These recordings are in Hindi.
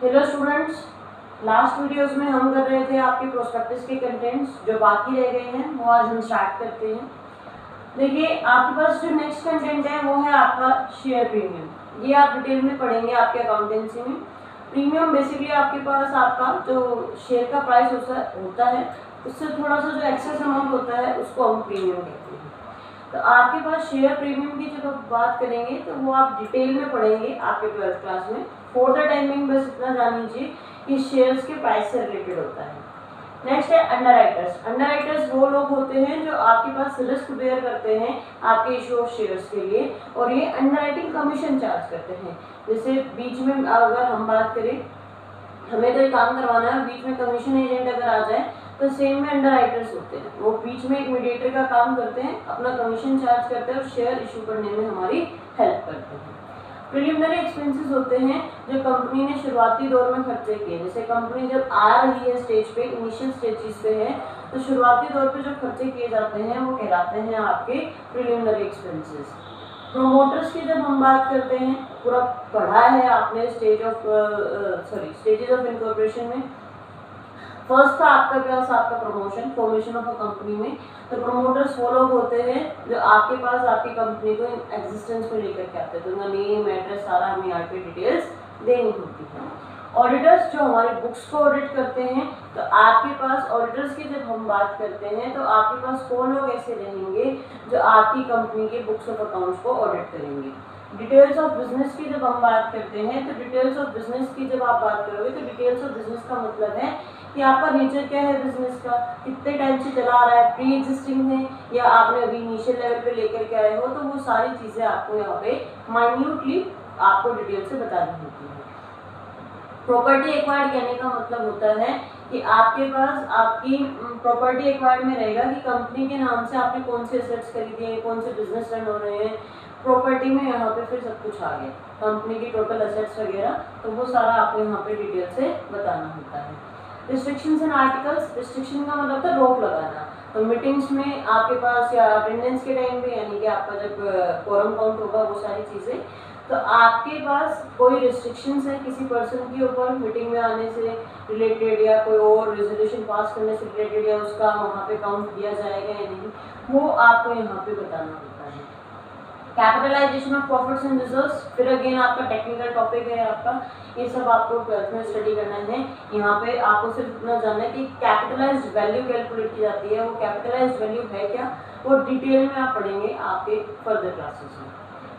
हेलो स्टूडेंट्स, लास्ट वीडियोस में हम कर रहे थे आपके प्रोस्पेक्टस के कंटेंट्स। जो बाकी रह गए हैं वो आज हम स्टार्ट करते हैं। देखिए, आपके पास जो नेक्स्ट कंटेंट है वो है आपका शेयर प्रीमियम। ये आप डिटेल में पढ़ेंगे आपके अकाउंटेंसी में। प्रीमियम बेसिकली आपके पास आपका जो शेयर का प्राइस होता है उससे थोड़ा सा जो एक्सेस अमाउंट होता है उसको हम प्रीमियम कहते हैं। तो आपके पास शेयर प्रीमियम की जब आप बात करेंगे तो वो आप डिटेल में पढ़ेंगे आपके 12th क्लास में। फॉर द टाइमिंग बस इतना जान लीजिए कि शेयर्स के प्राइस से रिलेटेड होता है। नेक्स्ट है अंडरराइटर्स। अंडरराइटर्स वो लोग होते हैं जो आपके पास रिस्क बेयर करते हैं आपके इशू ऑफ शेयर्स के लिए, और ये अंडरराइटिंग कमीशन चार्ज करते हैं। जैसे बीच में अगर हम बात करें, हमें तो ये काम करवाना है, बीच में कमीशन एजेंट अगर आ जाए तो सेम में अंडरराइटर्स होते हैं। वो बीच में एक मीडिएटर का काम करते हैं, अपना कमीशन चार्ज करते हैं और शेयर इशू करने में हमारी हेल्प करते हैं। प्रिलिमिनरी एक्सपेंसेस होते हैं जो कंपनी ने शुरुआती दौर में खर्चे किए। जैसे कंपनी जब आ रही है स्टेज पे, इनिशियल स्टेजेस पे है, तो शुरुआती दौर पे जो खर्चे किए जाते हैं वो कहलाते हैं आपके प्रिलिमिनरी एक्सपेंसेस। प्रोमोटर्स की जब हम बात करते हैं, पूरा पढ़ा है आपने स्टेजेस ऑफ इनकॉर्पोरेशन में। फर्स्ट था आपका पास आपका promotion, formation of a company में। तो प्रमोटर्स वो लोग होते हैं जो आपके पास आपकी कंपनी को एग्जिस्टेंस में लेकर के आते हैं। तो उनका नेम, एड्रेस, सारा हमें यहाँ पे डिटेल्स देनी होती है। ऑडिटर्स जो हमारी बुक्स को ऑडिट करते हैं, तो आपके पास ऑडिटर्स की जब हम बात करते हैं तो आपके पास कौन लोग ऐसे रहेंगे जो आपकी कंपनी के बुक्स ऑफ अकाउंट्स को ऑडिट करेंगे। डिटेल्स ऑफ बिजनेस की जब हम बात करते हैं, तो डिटेल्स ऑफ बिजनेस की जब आप बात करोगे तो डिटेल्स ऑफ बिजनेस का मतलब है कि आपका नेचर क्या है बिजनेस का, कितने टाइम से चला आ रहा है, प्री एग्जिस्टिंग है या आपने अभी इनिशियल लेवल पे लेकर के आए हो। तो वो सारी चीज़ें आपको यहाँ पे माइन्यूटली आपको डिटेल से बतानी होती है। प्रॉपर्टी एक्वायर्ड कहने का मतलब होता है कि आपके पास आपकी प्रॉपर्टी एक्वायर्ड में रहेगा कि कंपनी के नाम से आपने कौन से एसेट्स खरीदे हैं, कौन से बिजनेस रन हो रहे हैं। प्रॉपर्टी में यहाँ पे फिर सब कुछ आ गया, कंपनी की टोटल एसेट्स वगैरह, तो वो सारा आपको यहाँ पे डिटेल से बताना होता है। Restrictions and articles. रिस्ट्रिक्शन का मतलब था रोक लगाना। तो मीटिंग्स में आपके पास या अटेंडेंस के टाइम पे, यानी कि आपका जब कोरम काउंट होगा, वो सारी चीज़ें, तो आपके पास कोई रिस्ट्रिक्शंस है किसी पर्सन के ऊपर मीटिंग में आने से रिलेटेड या कोई और रेजोल्यूशन पास करने से रिलेटेड, या उसका वहाँ पे काउंट किया जाएगा या नहीं, वो आपको यहाँ पे बताना होता है। Capitalization of profits and reserves, फिर अगेन आपका टेक्निकल टॉपिक है आपका, ये सब आपको 12th में स्टडी करना है। यहाँ पे आपको सिर्फ इतना जानना है कि कैपिटलाइज्ड वैल्यू कैलकुलेट की जाती है। वो कैपिटलाइज्ड वैल्यू है क्या, वो डिटेल में आप पढ़ेंगे आपके फर्दर क्लासेस में।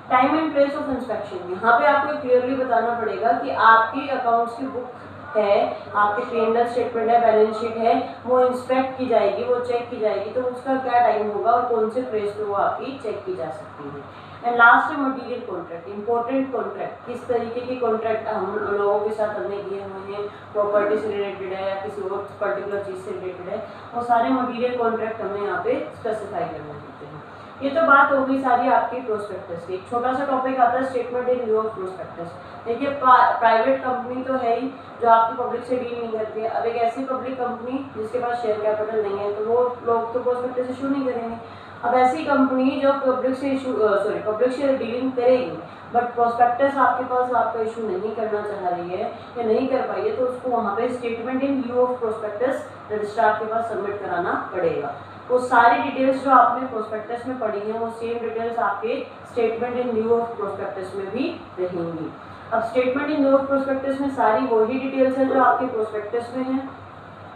Time and place of inspection, यहाँ पे आपको क्लियरली बताना पड़ेगा कि आपकी अकाउंट्स की बुक है, आपके P&L स्टेटमेंट है, बैलेंस शीट है, वो इंस्पेक्ट की जाएगी, वो चेक की जाएगी, तो उसका क्या टाइम होगा और कौन से प्लेस पे वो आपकी चेक की जा सकती है। एंड लास्ट है मटेरियल कॉन्ट्रैक्ट, इंपॉर्टेंट कॉन्ट्रैक्ट, किस तरीके की कॉन्ट्रैक्ट हम लोगों के साथ हमने किए हुए हैं, प्रॉपर्टी से रिलेटेड है या किसी और पर्टिकुलर चीज़ से रिलेटेड है, वो सारे मटेरियल कॉन्ट्रैक्ट हमें यहाँ पे स्पेसिफाई करने होते हैं। ये तो बात हो गई सारी आपकी प्रोस्पेक्टस की। एक छोटा सा टॉपिक आता है statement in view of prospectus. देखिए, प्राइवेट कंपनी तो है ही जो आपकी पब्लिक से डील नहीं करती है। अब एक ऐसी पब्लिक कंपनी जिसके पास शेयर कैपिटल नहीं है, तो वो लोग तो प्रोस्पेक्टस इशू नहीं करेंगे। अब ऐसी कंपनी जो पब्लिक से डीलिंग करेगी बट प्रोस्पेक्टस आपके पास आपका इशू नहीं करना चाह रही है या नहीं कर पाई है, तो उसको वहाँ पे statement in view of prospectus registrar के पास सबमिट कराना पड़ेगा। वो सारी डिटेल्स जो आपने प्रोस्पेक्टस में पढ़ी हैं वो सेम डिटेल्स आपके statement in view of prospectus में भी रहेंगी। अब statement in view of prospectus में सारी वही डिटेल्स हैं जो आपके प्रोस्पेक्टस में हैं,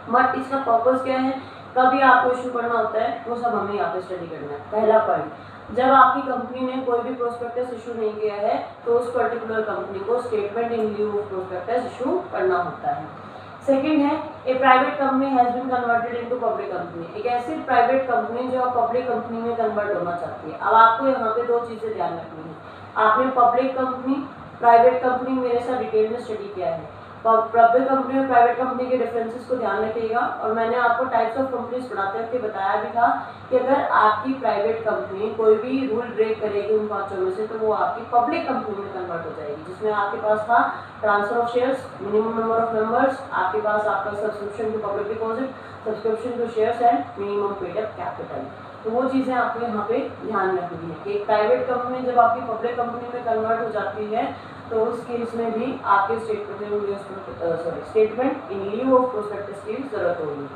बट इसका पर्पस क्या है, कभी आपको इशू करना होता है, वो सब हमें यहाँ पे स्टडी करना है। पहला पॉइंट, जब आपकी कंपनी ने कोई भी प्रोस्पेक्टस इशू नहीं किया है तो उस पर्टिकुलर कंपनी को statement in view of prospectus issue करना होता है। सेकेंड है, a private company has been converted into public company, एक ऐसी प्राइवेट कंपनी जो पब्लिक कंपनी में कन्वर्ट होना चाहती है। अब आपको यहाँ पे दो चीज़ें ध्यान रखनी है। आपने पब्लिक कंपनी, प्राइवेट कंपनी मेरे साथ डिटेल में स्टडी किया है। पब्लिक कंपनी और प्राइवेट कंपनी के डिफरेंसेस को ध्यान रखिएगा, और मैंने आपको टाइप्स ऑफ कंपनीज पढ़ाते वक्त बताया भी था कि अगर आपकी प्राइवेट कंपनी कोई भी रूल ब्रेक करेगी उन पांचों में से, तो वो आपकी पब्लिक कंपनी में कन्वर्ट हो जाएगी, जिसमें आपके पास था transfer of shares, minimum number of members, आपके पास आपका subscription to public deposit, subscription to shares and minimum paid up capital. तो वो चीज़ें आपको यहाँ पे ध्यान रखनी है कि एक प्राइवेट कंपनी जब आपकी पब्लिक कंपनी में कन्वर्ट हो जाती है तो उस केस में भी आपके statement in lieu of prospectus की जरूरत होगी।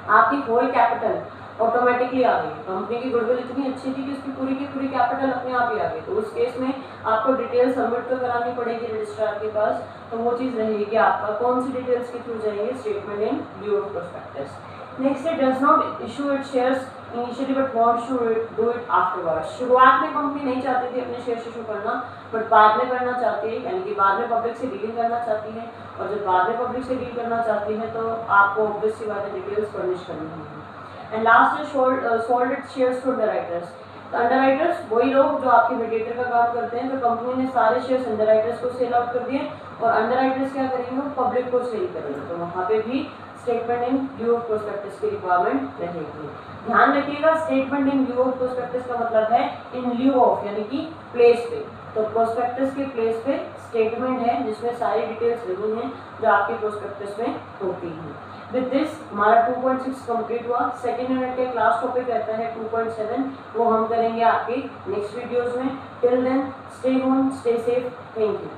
आपकी होल कैपिटल ऑटोमेटिकली आ गई, कंपनी की गुडविल इतनी अच्छी थी कि उसकी पूरी की पूरी कैपिटल अपने आप ही आ गई, तो उस केस में आपको डिटेल सबमिट तो करानी पड़ेगी रजिस्ट्रार के पास, तो वो चीज़ रहेगी आपका कौन सी डिटेल्स के थ्रू जाएंगे, statement in lieu of prospectus. Next है does not issue it shares initially but wants to do it afterwards. शुरुआत में कंपनी नहीं चाहती थी अपने शेयर इशू करना, बट बाद में करना चाहती है, यानी कि बाद में पब्लिक से डीलिंग करना चाहती है, और जब बाद में पब्लिक से डील करना चाहती है तो आपको ऑब्वियस सी बात है डिटेल्स फर्निश करनी होगी। एंड लास्ट है sold it shares to underwriters. तो अंडरराइटर्स वही लोग जो आपके मीडिएटर का काम करते हैं, तो कंपनी ने सारे शेयर्स अंडरराइटर्स को सेल आउट कर दिए, और अंडरराइटर्स क्या करेंगे, पब्लिक को सेल करेंगे, तो वहाँ पे भी statement in lieu of prospectus की रिक्वायरमेंट रहेगी। ध्यान रखिएगा, statement in lieu of prospectus का मतलब है इन लिeu ऑफ, यानी कि प्लेस पे, तो प्रोस्पेक्टस के प्लेस पे स्टेटमेंट है जिसमें सारी डिटेल्स लगी हैं जो आपके प्रोस्पेक्टस में होती हैं। विद दिस हमारा 2.6 कंप्लीट हुआ। सेकेंड यूनिट के क्लास टॉपिक रहता है 2.7, वो हम करेंगे आपके नेक्स्ट वीडियोस में। Till then stay home, stay safe, thank you.